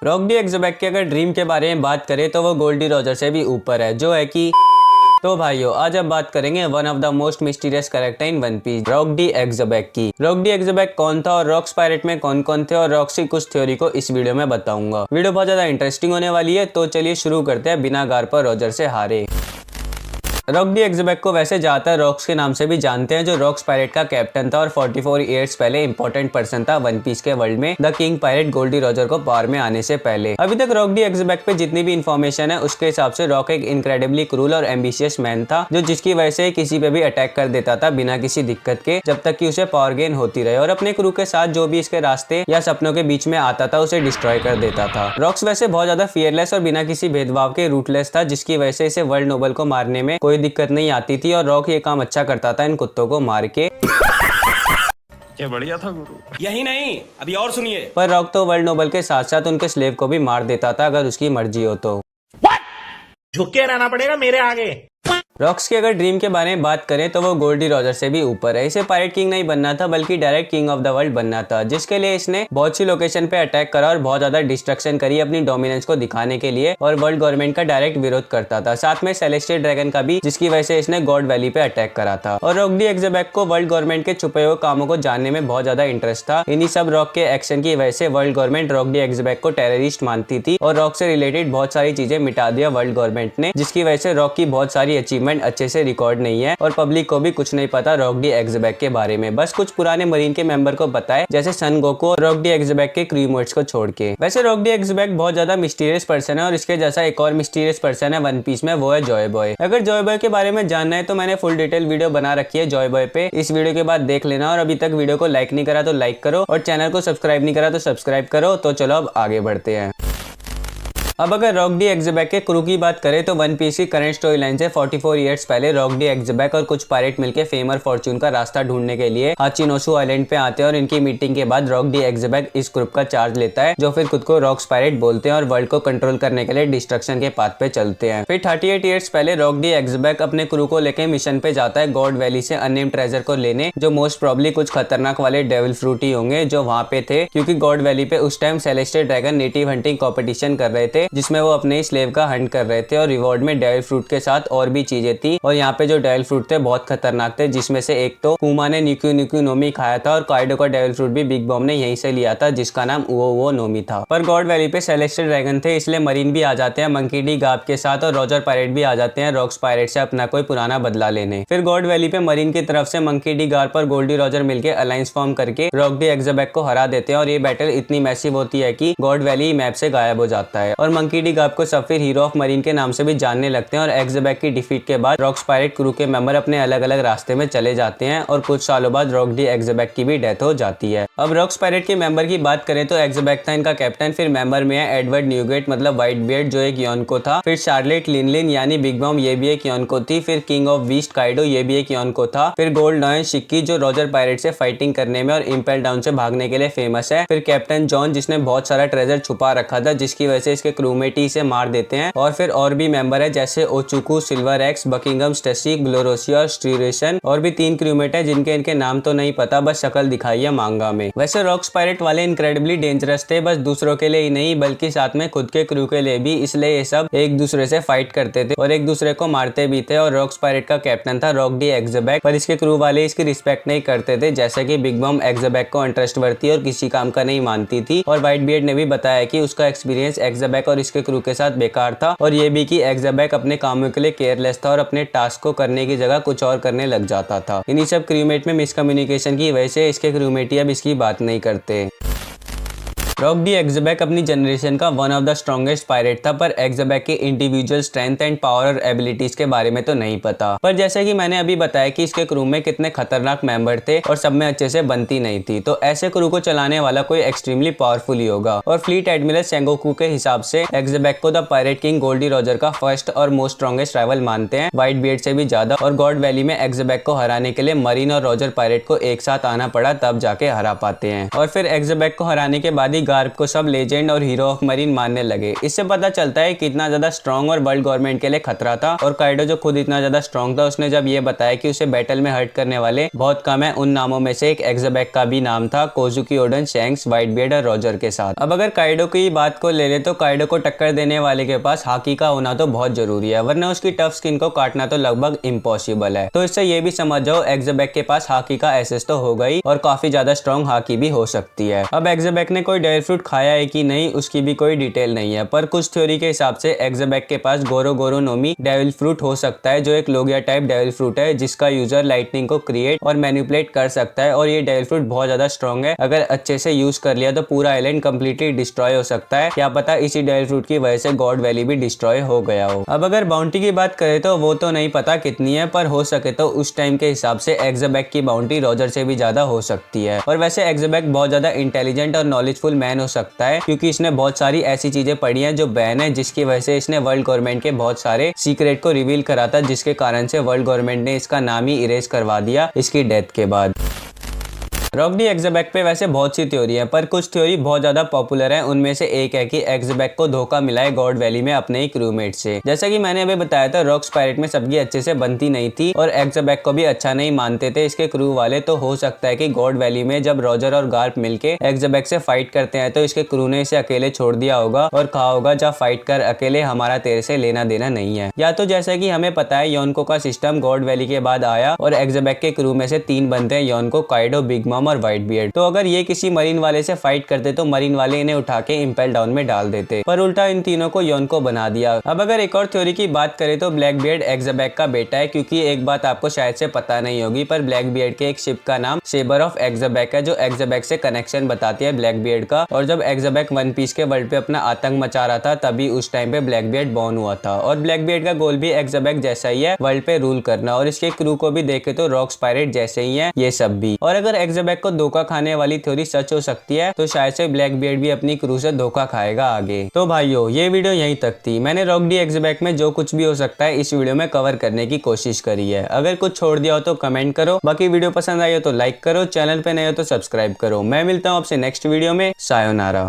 Rock D एक्सबैक के अगर dream के बारे में बात करें तो वो गोल्डी रॉजर से भी ऊपर है, जो है कि तो भाइयों आज हम बात करेंगे one of the most mysterious character in One Piece, Rocks D Xebec की। रॉक डी एक्सबैक कौन था और रॉक्स पायरेट में कौन कौन थे और रॉक्स की कुछ थ्योरी को इस वीडियो में बताऊंगा। वीडियो बहुत ज्यादा इंटरेस्टिंग होने वाली है, तो चलिए शुरू करते हैं बिना गार पर रॉजर से हारे। रॉक डी एक्सबैक को वैसे ज्यादातर रॉक्स के नाम से भी जानते हैं, जो रॉक्स पायरेट का कैप्टन था और 44 इयर्स पहले इंपॉर्टेंट पर्सन था वन पीस के वर्ल्ड में the king pirate Goldie Roger को पावर में आने से पहले। अभी तक रॉक डी एक्सबैक पे जितनी भी इंफॉर्मेशन है उसके हिसाब से रॉक एक इनक्रेडिबली क्रूल और एम्बिशियस मैन था, जो जिसकी वजह से किसी पे भी अटैक कर देता था बिना किसी दिक्कत के, जब तक कि उसे पावर गेन होती रहे, और अपने क्रू के साथ जो भी इसके रास्ते या सपनों के बीच में आता था उसे डिस्ट्रॉय कर देता था। रॉक्स वैसे बहुत ज्यादा फियरलेस और बिना किसी भेदभाव के रूटलेस था, जिसकी वजह से इसे वर्ल्ड नोबल को मारने में कोई दिक्कत नहीं आती थी, और रॉक ये काम अच्छा करता था इन कुत्तों को मार के। क्या बढ़िया था गुरु। यही नहीं, अभी और सुनिए। पर रॉक तो वर्ल्ड नोबल के साथ साथ उनके स्लेव को भी मार देता था अगर उसकी मर्जी हो तो। झुक के रहना पड़ेगा मेरे आगे। रॉक्स के अगर ड्रीम के बारे में बात करें तो वो गोल्डी रॉजर से भी ऊपर है। इसे पायरेट किंग नहीं बनना था, बल्कि direct king of the world बनना था, जिसके लिए इसने बहुत सी लोकेशन पे अटैक करा और बहुत ज्यादा डिस्ट्रक्शन करी अपनी डोमिनेंस को दिखाने के लिए, और वर्ल्ड गवर्नमेंट का डायरेक्ट विरोध करता था, साथ में सेलेस्टियल ड्रैगन का भी, जिसकी वजह से इसने गॉड वैली पे अटैक करा था। और रॉक डी एक्सबैक को वर्ल्ड गवर्नमेंट के छुपे हुए कामों को जानने में बहुत ज्यादा इंटरेस्ट था। इन्हीं सब रॉक के एक्शन की वजह से वर्ल्ड गवर्नमेंट रॉक डी एक्सबैक को टेररिस्ट मानती थी, और रॉक से रिलेटेड बहुत सारी चीजें मिटा दिया वर्ल्ड गवर्नमेंट ने, जिसकी वजह से रॉक की बहुत सारी अचीवमेंट अच्छे से रिकॉर्ड नहीं है, और पब्लिक को भी कुछ नहीं पता रॉक डी एक्सबैक के बारे में। बस कुछ पुराने मरीन के मेंबर को पता है, जैसे सन गोकू और रॉक डी एक्सबैक के क्रीमोट्स को छोड़ के। वैसे रॉक डी एक्सबैक बहुत ज्यादा मिस्टीरियस पर्सन है, और इसके जैसा एक और मिस्टीरियस पर्सन है वन पीस में, वो है जॉय बॉय। अगर जॉय बॉय के बारे में जानना है तो मैंने फुल डिटेल वीडियो बना रखी है जॉय बॉय पे, इस वीडियो के बाद देख लेना। और अभी तक वीडियो को लाइक नहीं करा तो लाइक करो, और चैनल को सब्सक्राइब नहीं करा तो सब्सक्राइब करो। तो चलो अब आगे बढ़ते हैं। अब अगर रॉक डी एक्सबैक के क्रू की बात करें तो वन पीस की करंट स्टोरी लाइन से 44 इयर्स पहले रॉक डी एक्सबैक और कुछ पायरेट मिलकर फेम और फॉर्चून का रास्ता ढूंढने के लिए हाचिनोसु आइलैंड पे आते हैं, और इनकी मीटिंग के बाद रॉक डी एक्सबैक इस ग्रुप का चार्ज लेता है, जो फिर खुद को रॉक्स पायरेट बोलते हैं, और वर्ल्ड को कंट्रोल करने के लिए डिस्ट्रक्शन के पाथ पे चलते हैं। फिर 38 इयर्स पहले रॉक डी एक्सबैक अपने क्रू को लेकर मिशन पे जाता है गॉड वैली से अननेम्ड ट्रेजर को लेने, जो मोस्ट प्रॉब्ली कुछ खतरनाक वाले डेविल फ्रूट ही होंगे जो वहां पे थे, क्योंकि गॉड वैली पे उस time celestial dragon native hunting competition कर रहे थे, जिसमें वो अपने स्लेव का हंट कर रहे थे, और रिवॉर्ड में डेविल फ्रूट के साथ और भी चीजें थी। और यहाँ पे जो डेविल फ्रूट थे बहुत खतरनाक थे, जिसमें से एक तो कुमा ने निक्यू निक्यू नोमी खाया था, और काइडो का डेविल फ्रूट भी बिग बॉम ने यहीं से लिया था, जिसका नाम वो नोमी था। पर गॉड वैली पे सेलेस्टियल ड्रैगन थे, इसलिए मरीन भी आ जाते हैं मंकी डी गाब के साथ, और रॉजर पायरेट भी आ जाते हैं रॉक्स पायरेट से अपना कोई पुराना बदला लेने। फिर गॉड वैली पे मरीन की तरफ से मंकी डी गार पर गोल्डी रॉजर मिलकर अलायंस फॉर्म करके रॉक डी एक्सबैक को हरा देते हैं, और ये बैटल इतनी मैसिव होती है कि गॉड वैली मैप से गायब हो जाता है, और मंकी डी गाब को सब फिर हीरो ऑफ मरीन के नाम से भी जानने लगते हैं। और एक्सबैक की डिफीट के बाद रॉक्स पायरेट क्रू के मेंबर अपने अलग अलग रास्ते में चले जाते हैं, और कुछ सालों बाद रॉक डी एक्सबैक की भी डेथ हो जाती है। अब रॉक्स पायरेट के मेंबर की बात करें तो एक्सबैक था इनका कैप्टन। फिर मेंबर में है एडवर्ड न्यूगेट मतलब व्हाइट बियर्ड, जो एक योनको था। फिर शार्लेट लिनलिन यानी बिग बॉम, ये भी एक योनको थी। फिर किंग ऑफ वीस्ट काइडो, ये भी एक योनको था। फिर गोल्ड नॉयन शिक्की, जो रॉजर पायरेट से फाइटिंग करने में और इंपेल डाउन से भागने के लिए फेमस है। फिर कैप्टन जॉन, जिसने बहुत सारा ट्रेजर छुपा रखा था, जिसकी वजह से इसके क्रूमेट ही इसे मार देते हैं। और फिर और भी मेंबर है जैसे ओचुकू, सिल्वर एक्स, बकिंगम स्टेसी, ग्लोरोसिया और स्ट्रीरेशन, और भी 3 क्रूमेट है जिनके इनके नाम तो नहीं पता, बस शक्ल दिखाई है मांगा में। वैसे रॉक्स पायरेट वाले इनक्रेडिबली डेंजरस थे, बस दूसरों के लिए ही नहीं बल्कि साथ में खुद के क्रू के लिए भी, इसलिए ये सब एक दूसरे से फाइट करते थे और एक दूसरे को मारते भी थे। और रॉक्स पायरेट का कैप्टन था रॉक डी एक्सबैक, पर इसके क्रू वाले इसकी रिस्पेक्ट नहीं करते थे, जैसे कि बिग बॉम एक्सबैक को अनट्रस्टवर्दी और किसी काम का नहीं मानती थी। और व्हाइट बियर्ड ने भी बताया कि उसका एक्सपीरियंस एक्सबैक और इसके क्रू के साथ बेकार था, और ये भी कि एक्सबैक अपने कामों के लिए केयरलेस था और अपने टास्क को करने की जगह कुछ और करने लग जाता था। इन्हीं सब क्रूमेट में मिसकम्युनिकेशन की वजह से इसके क्रूमेट अब इसकी बात नहीं करते। रॉक डी एक्सबैक अपनी जनरेशन का one of the strongest pirate था, पर एक्सबैक की इंडिविजुअल स्ट्रेंथ एंड पावर और एबिलिटीज के बारे में तो नहीं पता। पर जैसे कि मैंने अभी बताया कि इसके क्रू में कितने खतरनाक मेंबर थे और सब में अच्छे से बनती नहीं थी, तो ऐसे क्रू को चलाने वाला कोई एक्सट्रीमली पावरफुल ही होगा। और फ्लीट एडमिरल सेंगोकू के हिसाब से एक्सबैक को the pirate king Goldie Roger का फर्स्ट और मोस्ट स्ट्रॉन्गेस्ट राइवल मानते हैं, व्हाइट बियर्ड से भी ज्यादा। और गॉड वैली में एक्सबैक को हराने के लिए मरीन और रॉजर पायरेट को एक साथ आना पड़ा, तब जाके हरा पाते हैं। और फिर एक्सबैक को हराने के बाद ही गार्प को सब लेजेंड और हीरो ऑफ मरीन मानने लगे। इससे पता चलता है कितना ज्यादा स्ट्रॉन्ग और वर्ल्ड गवर्नमेंट के लिए खतरा था। और काइडो जो खुद इतना ज्यादा स्ट्रॉन्ग था, उसने जब ये बताया कि उसे बैटल में हर्ट करने वाले बहुत कम है, उन नामों में से एक एक्सबैक का भी नाम था, कोजुकी ओडन, शैंक्स, व्हाइट बियर्ड और रॉजर के साथ। अब अगर काइडो की बात को ले ले तो काइडो को टक्कर देने वाले के पास हाकी का होना तो बहुत जरूरी है, वरना उसकी टफ स्किन को काटना तो लगभग इम्पॉसिबल है। तो इससे ये भी समझ जाओ एक्सबैक के पास हाकी का एसेस तो होगा ही, और काफी ज्यादा स्ट्रॉन्ग हाकी भी हो सकती है। अब एक्सबैक ने कोई डेविल फ्रूट खाया है कि नहीं, उसकी भी कोई डिटेल नहीं है, पर कुछ थ्योरी के हिसाब से एक्सबैक के पास गोरो गोरो नोमी डेविल फ्रूट हो सकता है, जो एक लोगिया टाइप डेविल फ्रूट है जिसका यूजर लाइटनिंग को क्रिएट और मैनिपुलेट कर सकता है। और ये डेविल फ्रूट बहुत ज्यादा स्ट्रॉन्ग है, अगर अच्छे से यूज कर लिया तो पूरा आइलैंड कंप्लीटली डिस्ट्रॉय हो सकता है। क्या पता इसी डेविल फ्रूट की वजह से गॉड वैली भी डिस्ट्रॉय हो गया हो। अब अगर बाउंटी की बात करें तो वो तो नहीं पता कितनी है, पर हो सके तो उस टाइम के हिसाब से एक्सबैक की बाउंटी रॉजर से भी ज्यादा हो सकती है। और वैसे एक्सबैक बहुत ज्यादा इंटेलिजेंट और नॉलेजफुल मैन हो सकता है, क्योंकि इसने बहुत सारी ऐसी चीजें पढ़ी हैं जो बैन है, जिसकी वजह से इसने वर्ल्ड गवर्नमेंट के बहुत सारे सीक्रेट को रिवील करा था, जिसके कारण से वर्ल्ड गवर्नमेंट ने इसका नाम ही इरेज करवा दिया इसकी डेथ के बाद। रॉक डी एक्सबैक पे वैसे बहुत सी थ्योरी है, पर कुछ थ्योरी बहुत ज्यादा पॉपुलर है। उनमें से एक है कि एक्सबैक को धोखा मिला है गॉड वैली में अपने ही क्रूमेट से। जैसा कि मैंने अभी बताया था, रॉक्स पायरेट में सबकी अच्छे से बनती नहीं थी और एक्सबैक को भी अच्छा नहीं मानते थे इसके क्रू वाले। तो हो सकता है कि गॉड वैली में जब रॉजर और गार्प मिलके एक्सबैक से फाइट करते हैं तो इसके क्रू ने इसे अकेले छोड़ दिया होगा और कहा होगा जा फाइट कर अकेले, हमारा तेरे से लेना देना नहीं है। या तो जैसा कि हमें पता है योनको का सिस्टम गॉड वैली के बाद आया और एक्सबैक के क्रू में से 3 बनते हैं, योनको, काइडो, बिग मॉम और व्हाइट बियर्ड। तो अगर ये किसी मरीन वाले से फाइट करते तो मरीन वाले इन्हें उठा के इंपेल डाउन में डाल देते, पर उल्टा इन तीनों को योनको बना दिया। अब अगर एक और थ्योरी की बात करें तो ब्लैक बियर्ड एक्सबैक का बेटा है, क्योंकि एक बात आपको शायद से पता नहीं होगी, पर ब्लैक बियर्ड के एक शिप का नाम सेबर ऑफ एक्सबैक है, जो एक्सबैक से कनेक्शन बताती है ब्लैक बियर्ड का। और जब एक्सबैक वन पीस के वर्ल्ड पे अपना आतंक मचा रहा था, तभी उस टाइम पे ब्लैक बियर्ड बॉर्न हुआ था। और ब्लैक बियर्ड का गोल भी एक्सबैक जैसा ही है, वर्ल्ड पे रूल करना। और इसके क्रू को भी देखे तो रॉक्स पायरेट जैसे ही है ये सब भी। और अगर एक्सबैक को धोखा खाने वाली थ्योरी सच हो सकती है तो शायद से ब्लैक बियर्ड भी अपनी क्रू से धोखा खाएगा आगे। तो भाइयों ये वीडियो यहीं तक थी। मैंने रॉक डी एक्सबैक में जो कुछ भी हो सकता है इस वीडियो में कवर करने की कोशिश करी है। अगर कुछ छोड़ दिया हो तो कमेंट करो, बाकी वीडियो पसंद आई हो तो लाइक करो, चैनल पे नए हो तो सब्सक्राइब करो। मैं मिलता हूँ आपसे नेक्स्ट वीडियो में। सायोनारा।